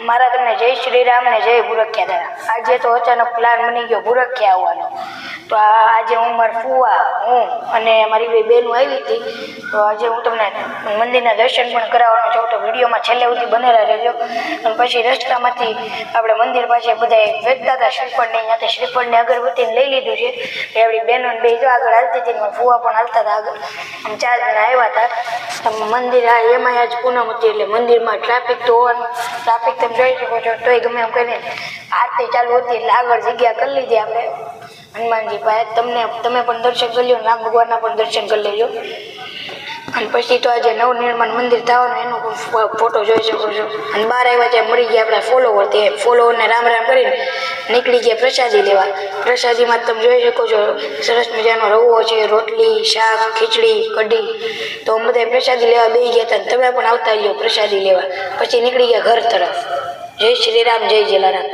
મારા તમને જય શ્રી રામ ને જય ભૂરખિયા દાદા। આજે તો અચાનક પ્લાન બની ગયો ભૂરખિયા આવવાનો, તો આજે હું મારા ફુવા અને મારી બે બહેનો આવી હતી, તો આજે હું તમને મંદિરના દર્શન પણ કરાવવાનો છું, તો વિડીયોમાં છેલ્લે સુધી બનેલા રહેજો। અને પછી રસ્તામાંથી આપણે મંદિર પાસે બધા વેચતા હતા શ્રીફળને, ત્યાંથી શ્રીફળને અગરબત્તીને લઈ લીધું છે। એ આપણી બહેનો બે જો આગળ હાલતી હતી, મારા ફુવા પણ હાલતા હતા આગળ, આમ 4 જણા આવ્યા હતા મંદિર। એમાં આજ પૂનમ હતી એટલે મંદિરમાં ટ્રાફિક તો હોવાનું, ટ્રાફિક તમે જોઈ શકો છો, તોય ગમે એમ કરીને આરતી ચાલુ હતી એટલે આગળ જગ્યા કરી લીધી આપણે હનુમાનજી પાસે। તમે પણ દર્શન કરી લો, રામ ભગવાનના પણ દર્શન કરી લેજો। અને પછી તો આજે નવનિર્માણ મંદિર થવાનું એનો પણ ફોટો જોઈ શકો છો। અને બહાર આવ્યા ત્યાં મળી ગયા આપણા ફોલોવર, તે ફોલોવરને રામ રામ કરીને નીકળી ગયા પ્રસાદી લેવા। પ્રસાદીમાં તમે જોઈ શકો છો સરસ મજાનો રવો છે, રોટલી, શાક, ખીચડી, કઢી, તો બધા પ્રસાદી લેવા બેસી ગયા હતા। તમે પણ આવતા રહ્યો પ્રસાદી લેવા, પછી નીકળી ગયા ઘર તરફ। જય શ્રી રામ, જય જલારામ।